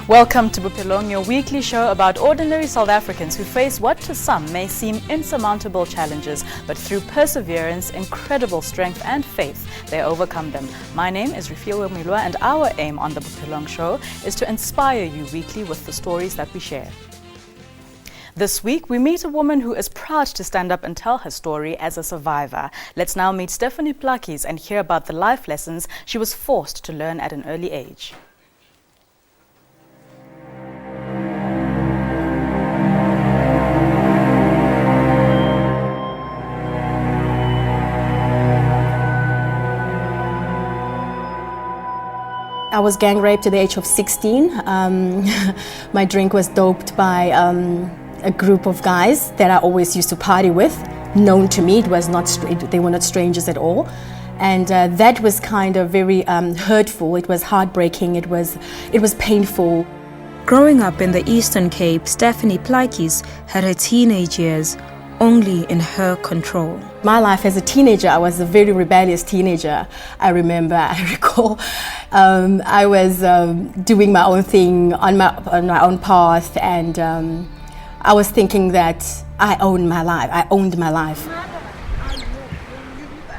Welcome to Bophelong, your weekly show about ordinary South Africans who face what to some may seem insurmountable challenges, but through perseverance, incredible strength and faith, they overcome them. My name is Refiwe Milwa, and our aim on the Bophelong show is to inspire you weekly with the stories that we share. This week, we meet a woman who is proud to stand up and tell her story as a survivor. Let's now meet Stephanie Plakis and hear about the life lessons she was forced to learn at an early age. I was gang raped at the age of 16. My drink was doped by a group of guys that I always used to party with. Known to me, they were not strangers at all. And that was kind of very hurtful. It was heartbreaking. It was painful. Growing up in the Eastern Cape, Stephanie Plakis had her teenage years only in her control. My life as a teenager, I was a very rebellious teenager. I recall, I was doing my own thing on my own path, and I was thinking that I owned my life.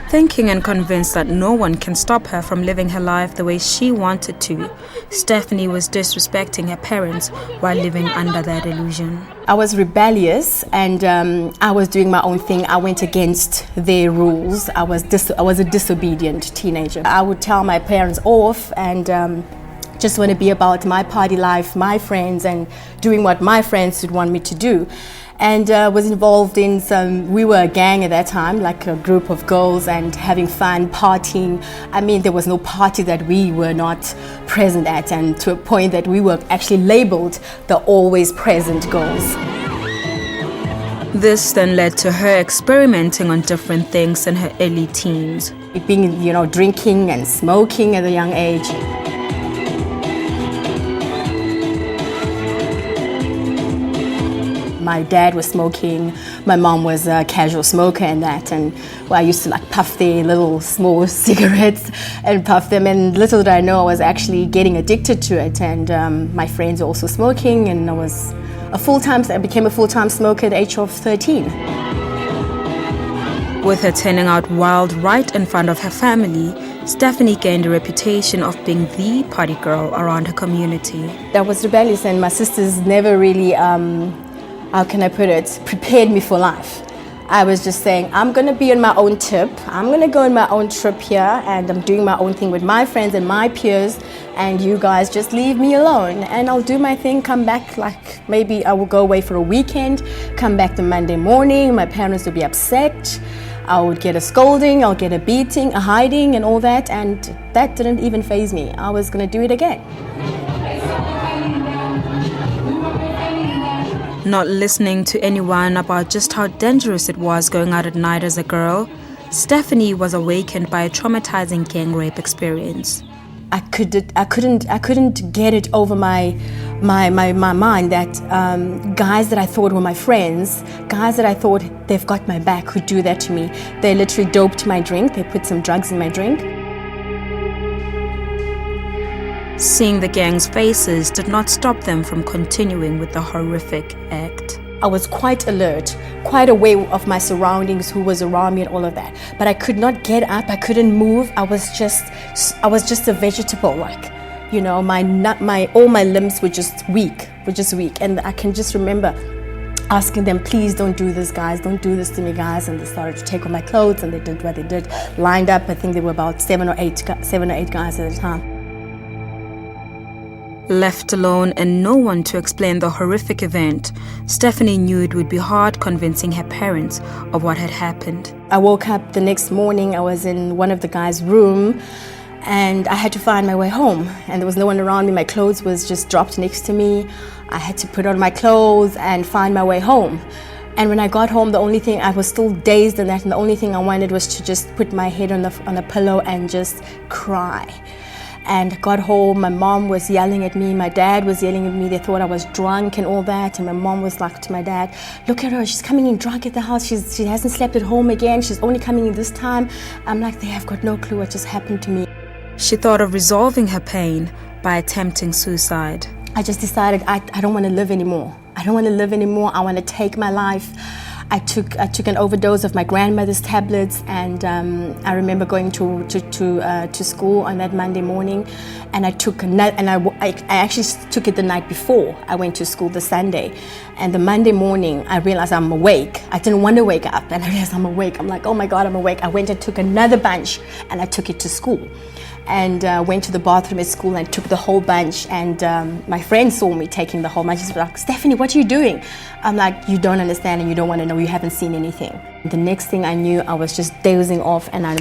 Thinking and convinced that no one can stop her from living her life the way she wanted to, Stephanie was disrespecting her parents while living under that illusion. I was rebellious, and I was doing my own thing. I went against their rules. I was a disobedient teenager. I would tell my parents off and just want to be about my party life, my friends, and doing what my friends would want me to do. And was involved in we were a gang at that time, like a group of girls, and having fun, partying. I mean, there was no party that we were not present at, and to a point that we were actually labeled the always present girls. This then led to her experimenting on different things in her early teens. Being, drinking and smoking at a young age. My dad was smoking, my mom was a casual smoker and that, and I used to puff their little small cigarettes and puff them, and little did I know I was actually getting addicted to it, and my friends were also smoking, and I became a full-time smoker at the age of 13. With her turning out wild right in front of her family, Stephanie gained a reputation of being the party girl around her community. I was rebellious, and my sisters never really prepared me for life. I was just saying, I'm going to be on my own tip. I'm going to go on my own trip here, and I'm doing my own thing with my friends and my peers, and you guys just leave me alone, and I'll do my thing, come back, maybe I will go away for a weekend, come back the Monday morning, my parents will be upset, I would get a scolding, I'll get a beating, a hiding, and all that, and that didn't even faze me. I was going to do it again. Not listening to anyone about just how dangerous it was going out at night as a girl, Stephanie was awakened by a traumatizing gang rape experience. I couldn't get it over my mind that guys that I thought were my friends, guys that I thought they've got my back, would do that to me. They literally doped my drink. They put some drugs in my drink. Seeing the gang's faces did not stop them from continuing with the horrific act. I was quite alert, quite aware of my surroundings, who was around me and all of that. But I could not get up, I couldn't move, I was just a vegetable, all my limbs were just weak. And I can just remember asking them, please don't do this, guys, don't do this to me, guys. And they started to take off my clothes, and they did what they did. Lined up, I think there were about seven or eight guys at a time. Left alone and no one to explain the horrific event, Stephanie knew it would be hard convincing her parents of what had happened. I woke up the next morning, I was in one of the guys' room, and I had to find my way home. And there was no one around me, my clothes was just dropped next to me. I had to put on my clothes and find my way home. And when I got home, the only thing, I was still dazed and that, and the only thing I wanted was to just put my head on a pillow and just cry. And got home, my mom was yelling at me, my dad was yelling at me, they thought I was drunk and all that, and my mom was like to my dad, look at her, she's coming in drunk at the house, she hasn't slept at home again, she's only coming in this time. I'm like, they have got no clue what just happened to me. She thought of resolving her pain by attempting suicide. I just decided I don't want to live anymore. I don't want to live anymore. I want to take my life. I took an overdose of my grandmother's tablets, and I remember going to school on that Monday morning, and I actually took it the night before I went to school the Sunday, and the Monday morning I realized I'm awake. I didn't want to wake up, and I realized I'm awake. I'm like, oh my God, I'm awake. I went and took another bunch, and I took it to school. And went to the bathroom at school and took the whole bunch, and my friend saw me taking the whole bunch. She's like, Stephanie, what are you doing? I'm like, you don't understand and you don't want to know, you haven't seen anything. The next thing I knew, I was just dozing off, and I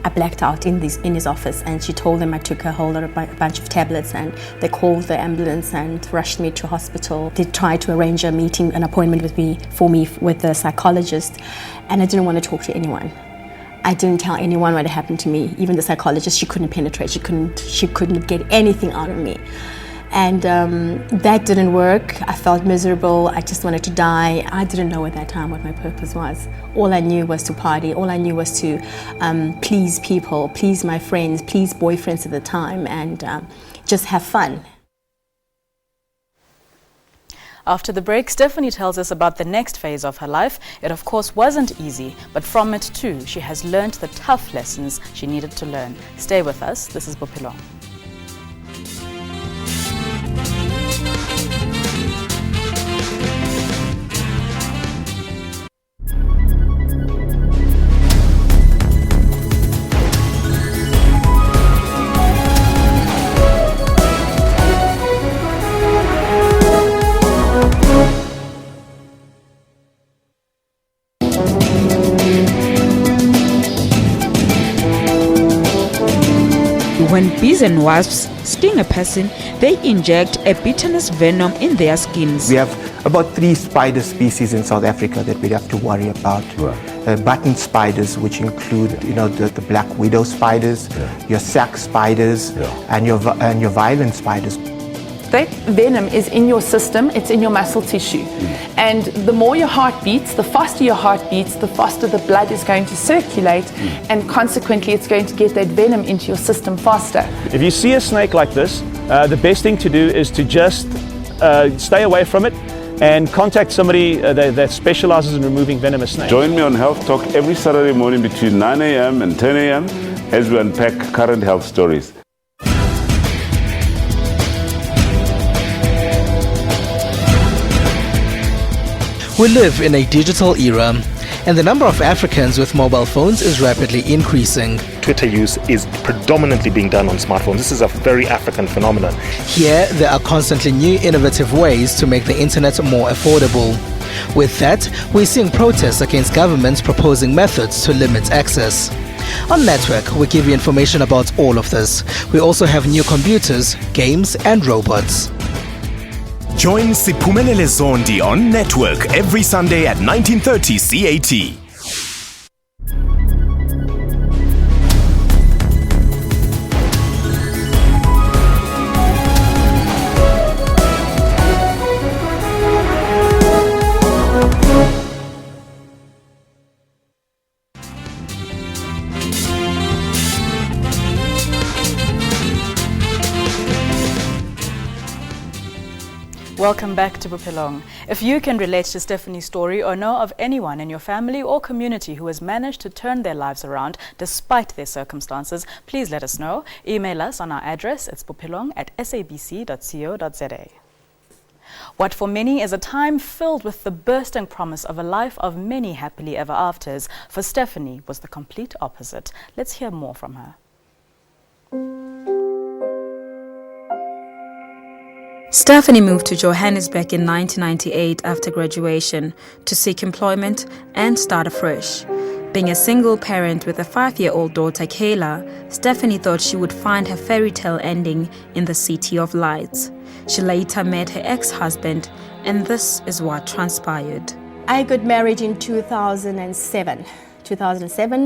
blacked out in his office, and she told him I took a whole lot of a bunch of tablets, and they called the ambulance and rushed me to hospital. They tried to arrange an appointment for me with the psychologist, and I didn't want to talk to anyone. I didn't tell anyone what had happened to me. Even the psychologist, she couldn't penetrate. She couldn't get anything out of me. And that didn't work. I felt miserable. I just wanted to die. I didn't know at that time what my purpose was. All I knew was to party. All I knew was to please people, please my friends, please boyfriends at the time, and just have fun. After the break, Stephanie tells us about the next phase of her life. It of course wasn't easy, but from it too, she has learned the tough lessons she needed to learn. Stay with us. This is Bophelong. When bees and wasps sting a person, they inject a bitterness venom in their skins. We have about 3 spider species in South Africa that we have to worry about. Right. Button spiders, which include, the black widow spiders, your sac spiders, and your violent spiders. That venom is in your system, it's in your muscle tissue. And the more your heart beats, the faster your heart beats, the faster the blood is going to circulate, and consequently it's going to get that venom into your system faster. If you see a snake like this, the best thing to do is to just stay away from it and contact somebody that specializes in removing venomous snakes. Join me on Health Talk every Saturday morning between 9 a.m. and 10 a.m. as we unpack current health stories. We live in a digital era, and the number of Africans with mobile phones is rapidly increasing. Twitter use is predominantly being done on smartphones. This is a very African phenomenon. Here, there are constantly new innovative ways to make the internet more affordable. With that, we're seeing protests against governments proposing methods to limit access. On Network, we give you information about all of this. We also have new computers, games, and robots. Join Siphumelele Zondi on Network every Sunday at 19:30 CAT. Welcome back to Bophelong. If you can relate to Stephanie's story or know of anyone in your family or community who has managed to turn their lives around despite their circumstances, please let us know. Email us on our address. It's bophelong@sabc.co.za. What for many is a time filled with the bursting promise of a life of many happily ever afters, for Stephanie was the complete opposite. Let's hear more from her. Stephanie moved to Johannesburg in 1998 after graduation to seek employment and start afresh. Being a single parent with a 5-year-old daughter, Kayla, Stephanie thought she would find her fairy tale ending in the City of Lights. She later met her ex-husband, and this is what transpired. I got married in 2007,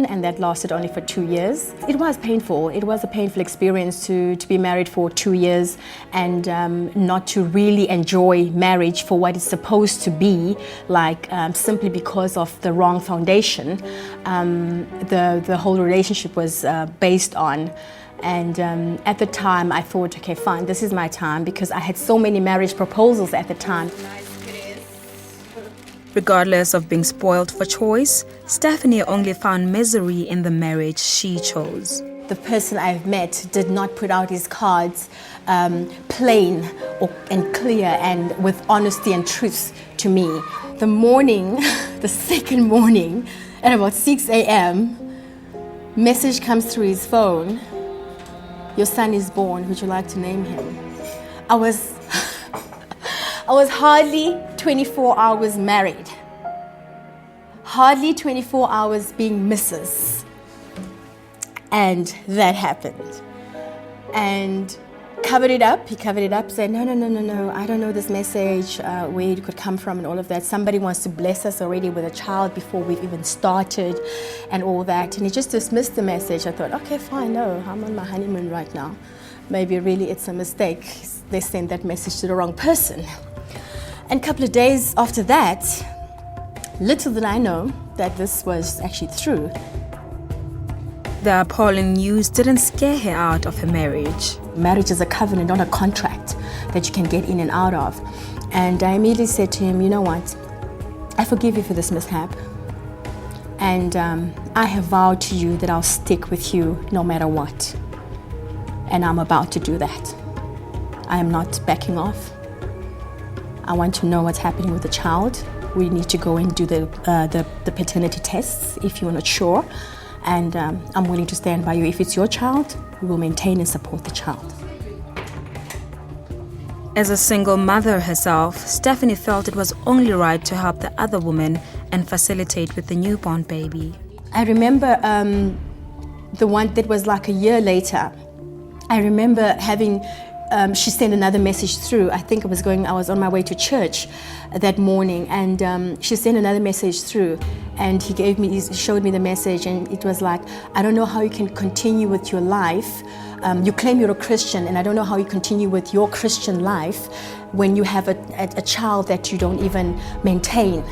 and that lasted only for 2 years. It was painful. It was a painful experience to be married for 2 years and not to really enjoy marriage for what it's supposed to be, like simply because of the wrong foundation. The whole relationship was based on And at the time, I thought, okay, fine, this is my time, because I had so many marriage proposals at the time. Regardless of being spoiled for choice, Stephanie only found misery in the marriage she chose. The person I've met did not put out his cards plain and clear and with honesty and truth to me. The morning, the second morning, at about 6 a.m., message comes through his phone. Your son is born, would you like to name him? I was hardly 24 hours married. Hardly 24 hours being Mrs. And that happened. And he covered it up, said, no, I don't know this message, where it could come from and all of that. Somebody wants to bless us already with a child before we've even started and all that. And he just dismissed the message. I thought, okay, fine, no, I'm on my honeymoon right now. Maybe really it's a mistake. They sent that message to the wrong person. And a couple of days after that, little did I know that this was actually true. The appalling news didn't scare her out of her marriage. Marriage is a covenant, not a contract that you can get in and out of. And I immediately said to him, you know what? I forgive you for this mishap. And I have vowed to you that I'll stick with you no matter what. And I'm about to do that. I am not backing off. I want to know what's happening with the child. We need to go and do the paternity tests if you're not sure. And I'm willing to stand by you. If it's your child, we will maintain and support the child. As a single mother herself, Stephanie felt it was only right to help the other woman and facilitate with the newborn baby. I remember the one that was like a year later. I remember having, she sent another message through. I think I was on my way to church that morning, and she sent another message through, and he showed me the message, and it was like, I don't know how you can continue with your life. You claim you're a Christian, and I don't know how you continue with your Christian life when you have a child that you don't even maintain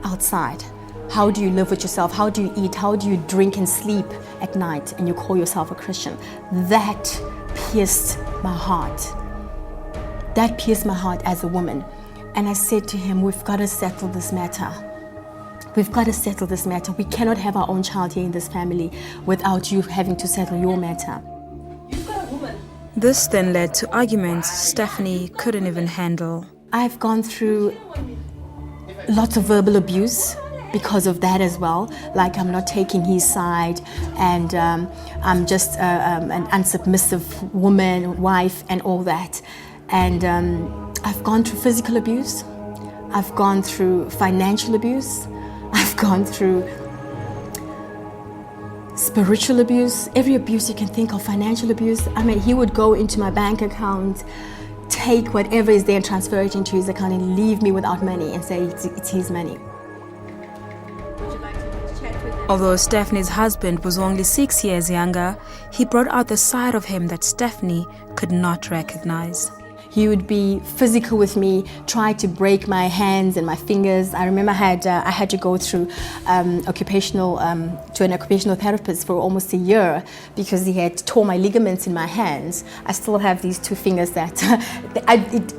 outside. How do you live with yourself? How do you eat? How do you drink and sleep at night, and you call yourself a Christian? That pierced my heart. That pierced my heart as a woman. And I said to him, we've got to settle this matter. We've got to settle this matter. We cannot have our own child here in this family without you having to settle your matter. This then led to arguments Stephanie couldn't even handle. I've gone through lots of verbal abuse because of that as well. Like, I'm not taking his side, and I'm just an unsubmissive woman, wife, and all that. And I've gone through physical abuse. I've gone through financial abuse. I've gone through spiritual abuse, every abuse you can think of, financial abuse. I mean, he would go into my bank account, take whatever is there and transfer it into his account and leave me without money and say it's his money. Although Stephanie's husband was only 6 years younger, he brought out the side of him that Stephanie could not recognize. He would be physical with me, try to break my hands and my fingers. I remember I had to go through to an occupational therapist for almost a year because he had tore my ligaments in my hands. I still have these two fingers that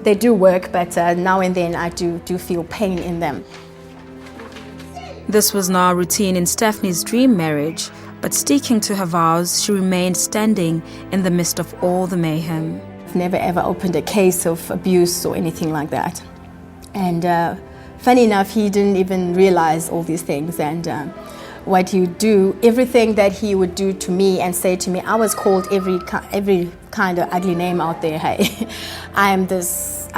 they do work, but now and then I do feel pain in them. This was now routine in Stephanie's dream marriage, but sticking to her vows, she remained standing in the midst of all the mayhem. Never ever opened a case of abuse or anything like that. And funny enough, he didn't even realize all these things. And what he would do, everything that he would do to me and say to me, I was called every kind of ugly name out there. Hey, I'm this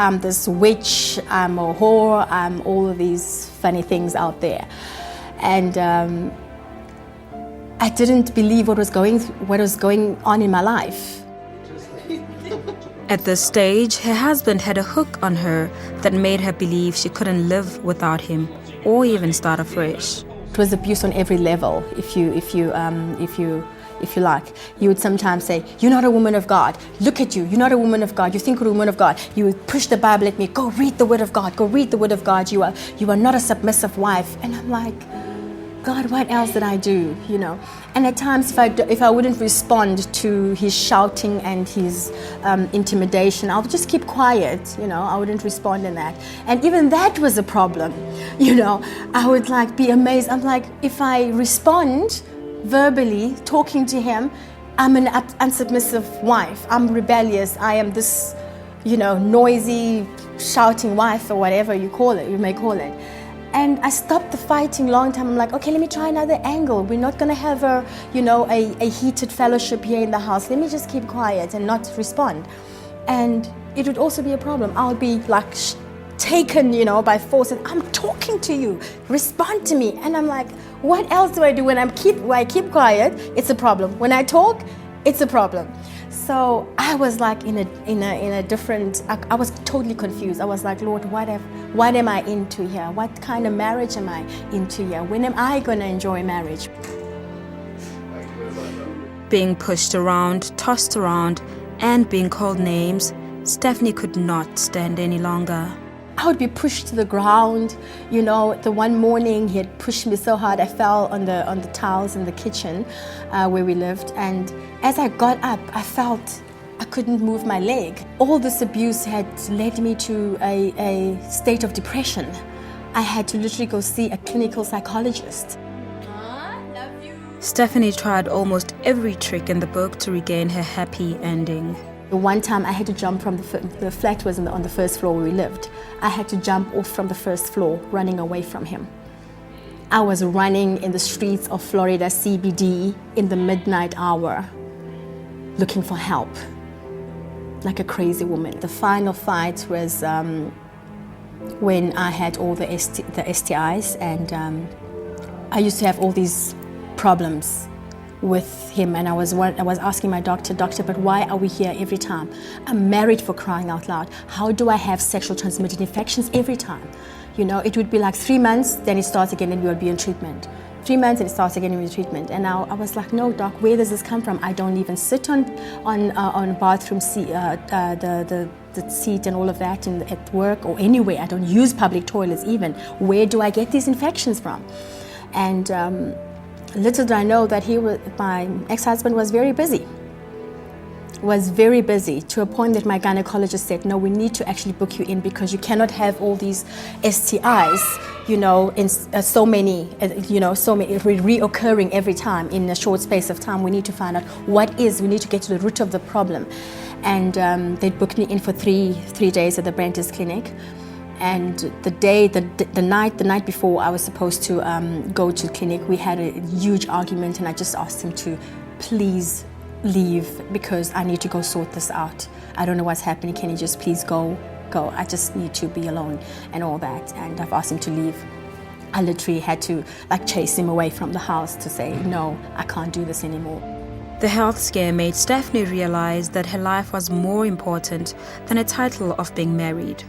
witch, I'm a whore, I'm all of these funny things out there. And I didn't believe what was going on in my life. At this stage, her husband had a hook on her that made her believe she couldn't live without him or even start afresh. It was abuse on every level, if you like. He would sometimes say, "You're not a woman of God. Look at you. You're not a woman of God. You think you're a woman of God." You would push the Bible at me. Go read the Word of God. Go read the Word of God. You are not a submissive wife. And I'm like, God, what else did I do, you know? And at times, if I wouldn't respond to his shouting and his intimidation, I would just keep quiet, you know? I wouldn't respond in that. And even that was a problem, you know? I would like be amazed. I'm like, if I respond verbally, talking to him, I'm an unsubmissive wife. I'm rebellious. I am this, you know, noisy, shouting wife, or whatever you may call it. And I stopped the fighting long time. I'm like, okay, let me try another angle. We're not going to have a heated fellowship here in the house. Let me just keep quiet and not respond. And it would also be a problem. I'll be like taken, you know, by force, and I'm talking to you, respond to me. And I'm like, what else do I do when I keep quiet? It's a problem. When I talk, it's a problem. So I was like in a different. I was totally confused. I was like, Lord, what am I into here? What kind of marriage am I into here? When am I going to enjoy marriage? Being pushed around, tossed around, and being called names, Stephanie could not stand any longer. I would be pushed to the ground. You know, the one morning he had pushed me so hard I fell on the tiles in the kitchen where we lived. And as I got up, I felt I couldn't move my leg. All this abuse had led me to a state of depression. I had to literally go see a clinical psychologist. Stephanie tried almost every trick in the book to regain her happy ending. The one time I had to jump from the flat was on the first floor where we lived. I had to jump off from the first floor, running away from him. I was running in the streets of Florida CBD in the midnight hour, looking for help, like a crazy woman. The final fight was when I had all the STIs, and I used to have all these problems with him, and I was asking my doctor, but why are we here every time? I'm married, for crying out loud. How do I have sexual transmitted infections every time? You know, it would be like 3 months, then it starts again, and we would be in treatment. 3 months, and it starts again in treatment. And now I was like, no, doc, where does this come from? I don't even sit on bathroom seat, the seat and all of that at work or anywhere. I don't use public toilets even. Where do I get these infections from? And little did I know that my ex-husband was very busy to a point that my gynecologist said, no, we need to actually book you in because you cannot have all these STIs, you know, in so many reoccurring every time in a short space of time. We need to find out we need to get to the root of the problem. And they booked me in for three days at the Brent's clinic. And the night before I was supposed to go to the clinic, we had a huge argument, and I just asked him to please leave because I need to go sort this out. I don't know what's happening. Can you just please go? I just need to be alone and all that. And I've asked him to leave. I literally had to chase him away from the house to say, no, I can't do this anymore. The health scare made Stephanie realize that her life was more important than a title of being married.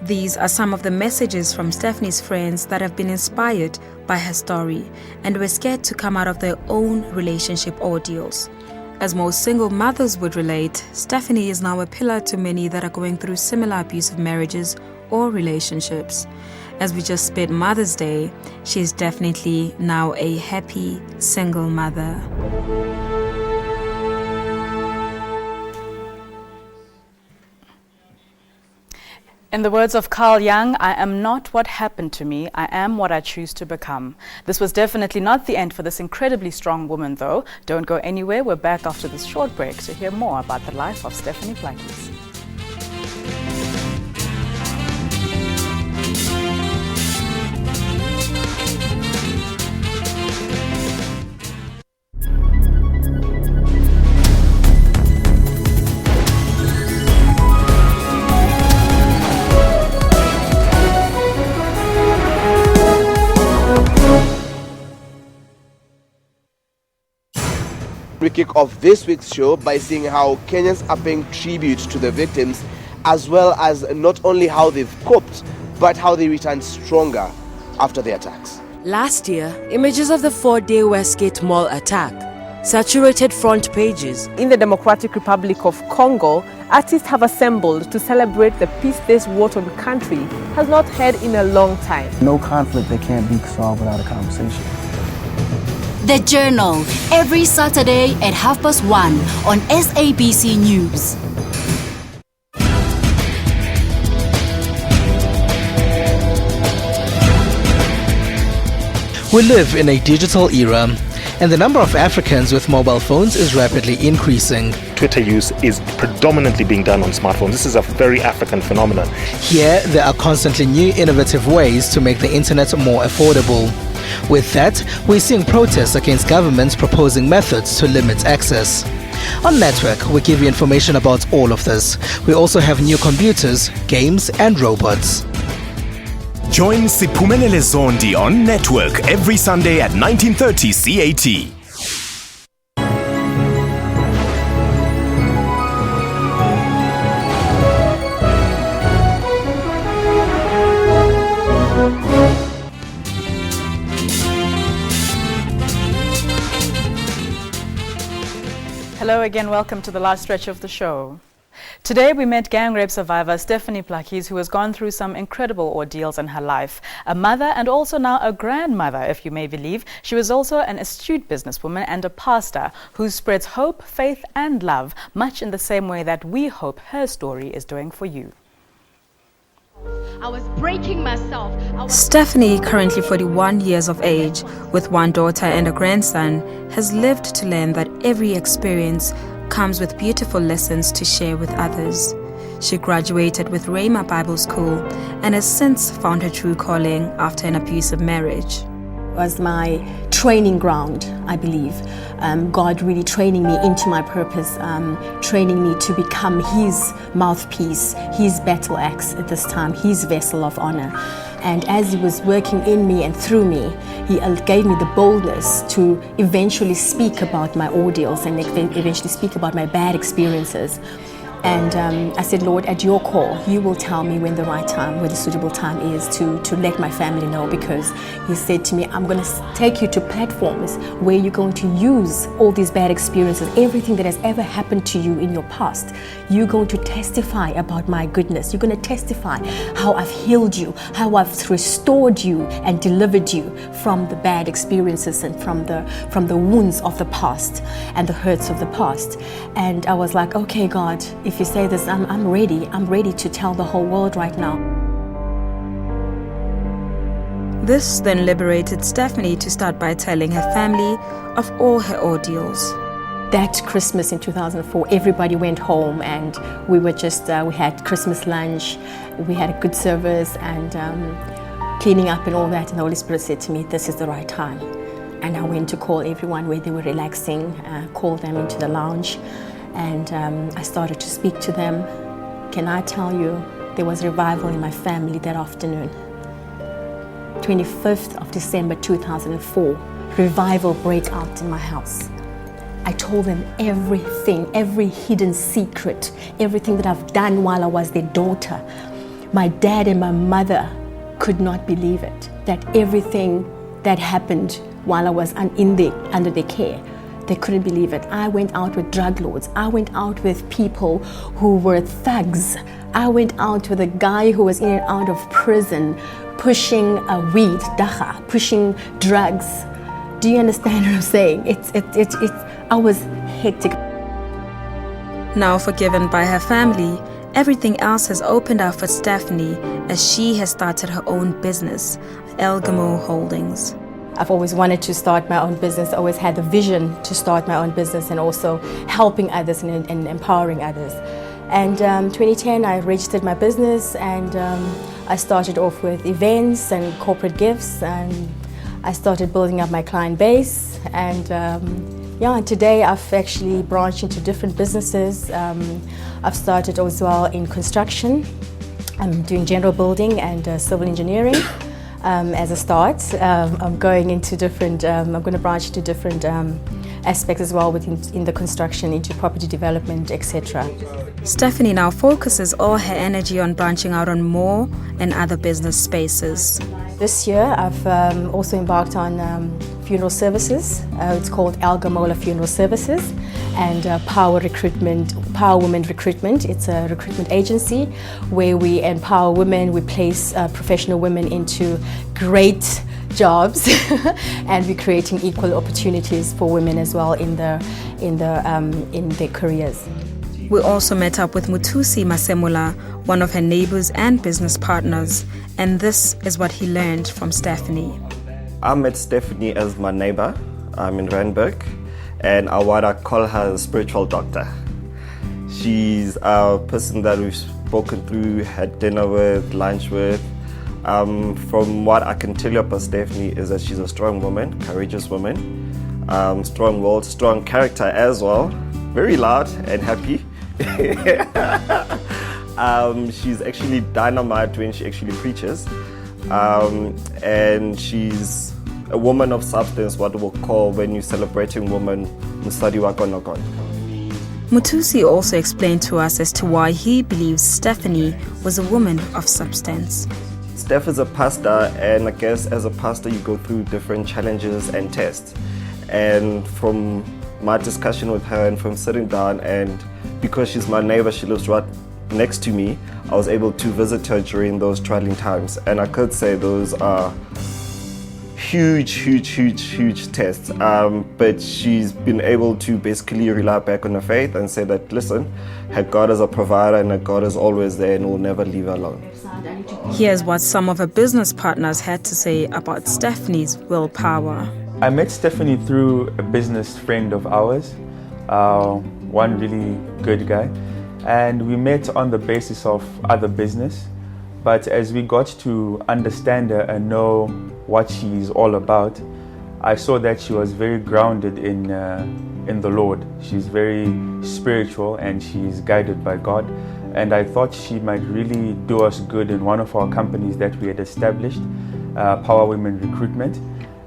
These are some of the messages from Stephanie's friends that have been inspired by her story and were scared to come out of their own relationship ordeals. As most single mothers would relate, Stephanie is now a pillar to many that are going through similar abusive marriages or relationships. As we just spent Mother's Day, she is definitely now a happy single mother. In the words of Carl Jung, I am not what happened to me, I am what I choose to become. This was definitely not the end for this incredibly strong woman, though. Don't go anywhere, we're back after this short break to hear more about the life of Stephanie Plakkies. We kick off this week's show by seeing how Kenyans are paying tribute to the victims, as well as not only how they've coped, but how they returned stronger after the attacks. Last year, images of the 4-day Westgate Mall attack saturated front pages. In the Democratic Republic of Congo, artists have assembled to celebrate the peace this war-torn country has not had in a long time. No conflict that can't be solved without a conversation. The Journal, every Saturday at 1:30 on SABC News. We live in a digital era, and the number of Africans with mobile phones is rapidly increasing. Twitter use is predominantly being done on smartphones. This is a very African phenomenon. Here, there are constantly new innovative ways to make the internet more affordable. With that, we're seeing protests against governments proposing methods to limit access. On Network, we give you information about all of this. We also have new computers, games, and robots. Join Siphumelele Zondi on Network every Sunday at 19:30 CAT. Hello again, welcome to the last stretch of the show. Today we met gang rape survivor Stephanie Plakis, who has gone through some incredible ordeals in her life. A mother and also now a grandmother, if you may believe. She was also an astute businesswoman and a pastor who spreads hope, faith and love, much in the same way that we hope her story is doing for you. I was breaking myself. Stephanie, currently 41 years of age, with one daughter and a grandson, has lived to learn that every experience comes with beautiful lessons to share with others. She graduated with Rhema Bible School and has since found her true calling after an abusive marriage. It was my training ground, I believe. God really training me into my purpose, training me to become His mouthpiece, His battle axe at this time, His vessel of honor. And as He was working in me and through me, He gave me the boldness to eventually speak about my ordeals and eventually speak about my bad experiences. And I said, Lord, at your call, you will tell me when the right time, when the suitable time is to let my family know, because He said to me, I'm going to take you to platforms where you're going to use all these bad experiences, everything that has ever happened to you in your past. You're going to testify about my goodness. You're going to testify how I've healed you, how I've restored you and delivered you from the bad experiences and from the wounds of the past and the hurts of the past. And I was like, okay, God, if you say this, I'm ready. I'm ready to tell the whole world right now. This then liberated Stephanie to start by telling her family of all her ordeals. That Christmas in 2004, everybody went home and we were just, we had Christmas lunch, we had a good service and cleaning up and all that. And the Holy Spirit said to me, this is the right time. And I went to call everyone where they were relaxing, called them into the lounge. And I started to speak to them. Can I tell you, there was revival in my family that afternoon. 25th of December 2004, revival broke out in my house. I told them everything, every hidden secret, everything that I've done while I was their daughter. My dad and my mother could not believe it, that everything that happened while I was under their care. They couldn't believe it. I went out with drug lords. I went out with people who were thugs. I went out with a guy who was in and out of prison, pushing weed, dacha, pushing drugs. Do you understand what I'm saying? I was hectic. Now forgiven by her family, everything else has opened up for Stephanie as she has started her own business, Elgamo Holdings. I've always wanted to start my own business. I always had the vision to start my own business and also helping others and empowering others. And 2010, I registered my business and I started off with events and corporate gifts, and I started building up my client base. And today I've actually branched into different businesses. I've started as well in construction. I'm doing general building and civil engineering. As a start, I'm going into different, I'm going to branch into different aspects as well in the construction, into property development, etc. Stephanie now focuses all her energy on branching out on more and other business spaces. This year I've also embarked on funeral services. It's called Algamola Funeral Services, and Power Women Recruitment. It's a recruitment agency where we empower women, we place professional women into great jobs and we're creating equal opportunities for women as well in their careers. We also met up with Muthusi Masemola, one of her neighbors and business partners, and this is what he learned from Stephanie. I met Stephanie as my neighbor. I'm in Randburg, and I want to call her a spiritual doctor. She's a person that we've spoken through, had dinner with, lunch with. From what I can tell you about Stephanie is that she's a strong woman, courageous woman, strong-willed, strong character as well, very loud and happy. She's actually dynamite when she actually preaches, and she's a woman of substance, what we'll call when you're celebrating women, Musadi Wakonokon. Muthusi also explained to us as to why he believes Stephanie was a woman of substance. Steph is a pastor, and I guess as a pastor you go through different challenges and tests. And from my discussion with her and from sitting down, and because she's my neighbor, she lives right next to me, I was able to visit her during those trying times. And I could say those are huge tests. But she's been able to basically rely back on her faith and say that, listen, her God is a provider and her God is always there and will never leave her alone. Here's what some of her business partners had to say about Stephanie's willpower. I met Stephanie through a business friend of ours, one really good guy, and we met on the basis of other business. But as we got to understand her and know what she's all about, I saw that she was very grounded in the Lord. She's very spiritual and she's guided by God. And I thought she might really do us good in one of our companies that we had established, Power Women Recruitment.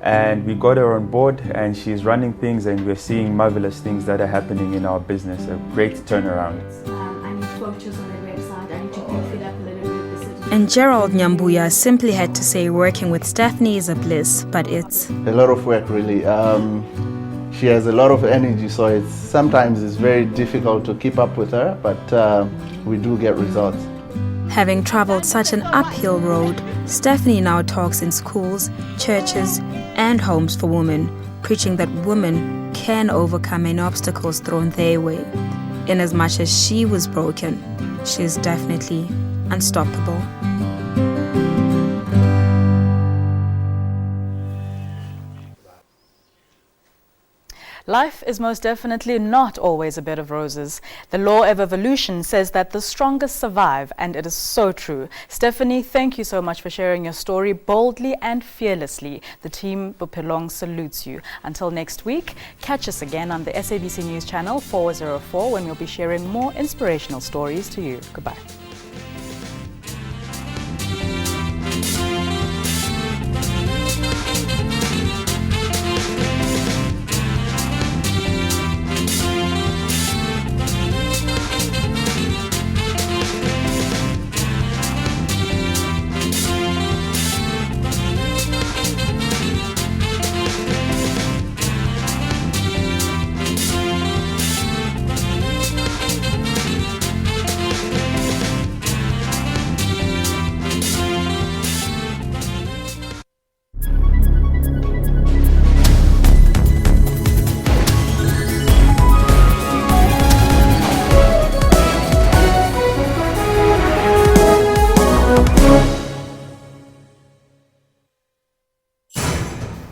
And we got her on board and she's running things and we're seeing marvelous things that are happening in our business, a great turnaround. I need photos on the website, I need to beef it up a little bit. And Gerald Nyambuya simply had to say working with Stephanie is a bliss, but it's a lot of work really. She has a lot of energy, so sometimes it's very difficult to keep up with her, but we do get results. Having traveled such an uphill road, Stephanie now talks in schools, churches, and homes for women, preaching that women can overcome any obstacles thrown their way. Inasmuch as she was broken, she is definitely unstoppable. Life is most definitely not always a bed of roses. The law of evolution says that the strongest survive, and it is so true. Stephanie, thank you so much for sharing your story boldly and fearlessly. The team Bophelong salutes you. Until next week, catch us again on the SABC News Channel 404 when we'll be sharing more inspirational stories to you. Goodbye.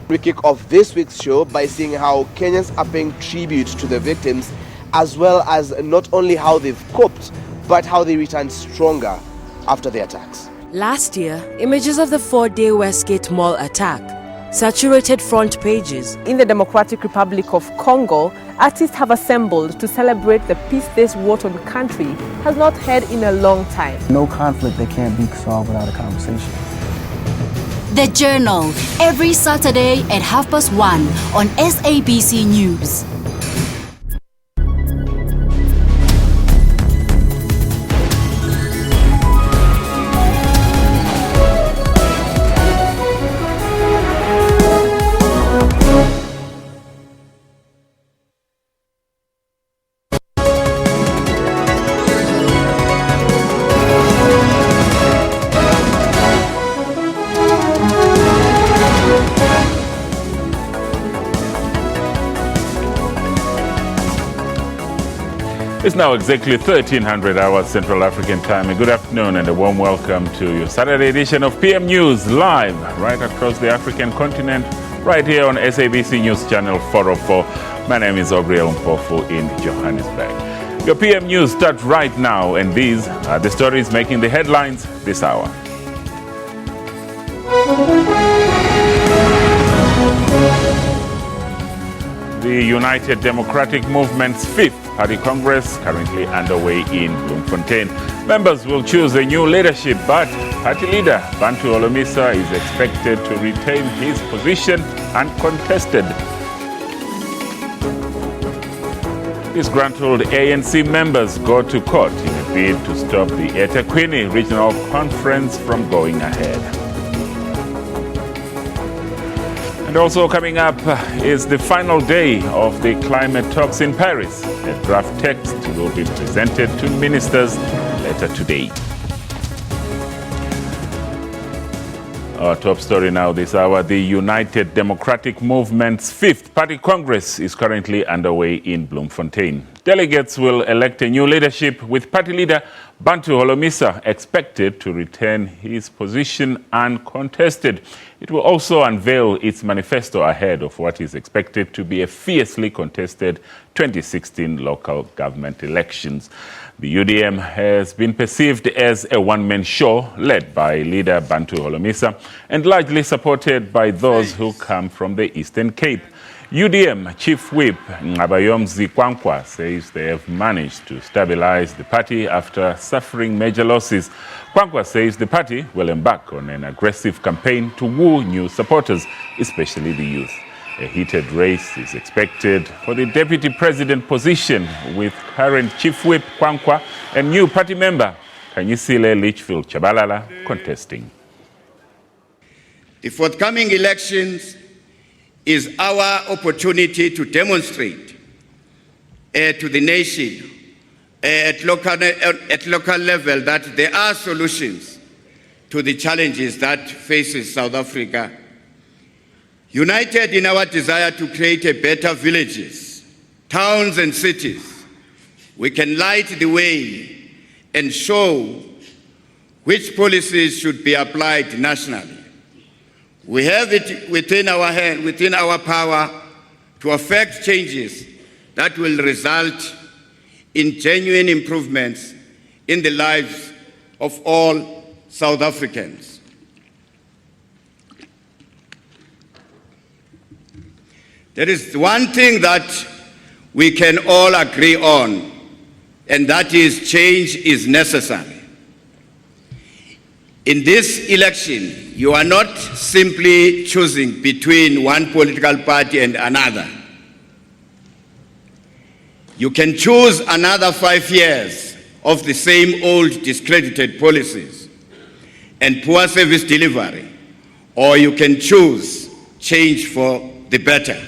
We kick off this week's show by seeing how Kenyans are paying tribute to the victims, as well as not only how they've coped, but how they returned stronger after the attacks. Last year, images of the 4-day Westgate Mall attack saturated front pages. In the Democratic Republic of Congo, artists have assembled to celebrate the peace this war-torn country has not had in a long time. No conflict that can't be solved without a conversation. The Journal, every Saturday at 1:30 on SABC News. It's now exactly 1300 hours Central African time. A good afternoon and a warm welcome to your Saturday edition of PM News live right across the African continent, right here on SABC News Channel 404. My name is Obriel Mpofu in Johannesburg. Your PM News starts right now, and these are the stories making the headlines this hour. The United Democratic Movement's 5th Party Congress currently underway in Bloemfontein. Members will choose a new leadership, but party leader Bantu Holomisa is expected to retain his position uncontested. Disgruntled ANC members go to court in a bid to stop the eThekwini Regional Conference from going ahead. And also coming up is the final day of the climate talks in Paris. A draft text will be presented to ministers later today. Our top story now this hour, the United Democratic Movement's 5th Party Congress is currently underway in Bloemfontein. Delegates will elect a new leadership, with party leader Bantu Holomisa expected to retain his position uncontested. It will also unveil its manifesto ahead of what is expected to be a fiercely contested 2016 local government elections. The UDM has been perceived as a one-man show led by leader Bantu Holomisa and largely supported by those who come from the Eastern Cape. UDM Chief Whip Ngabayomzi Kwankwa says they have managed to stabilize the party after suffering major losses. Kwankwa says the party will embark on an aggressive campaign to woo new supporters, especially the youth. A heated race is expected for the deputy president position, with current Chief Whip Kwankwa and new party member Kanyisile Litchfield Chabalala contesting. The forthcoming elections is our opportunity to demonstrate to the nation at local level that there are solutions to the challenges that faces South Africa. United in our desire to create a better villages, towns and cities, we can light the way and show which policies should be applied nationally. We have it within our hand, within our power, to effect changes that will result in genuine improvements in the lives of all South Africans. There is one thing that we can all agree on, and that is change is necessary. In this election, you are not simply choosing between one political party and another. You can choose another 5 years of the same old discredited policies and poor service delivery, or you can choose change for the better.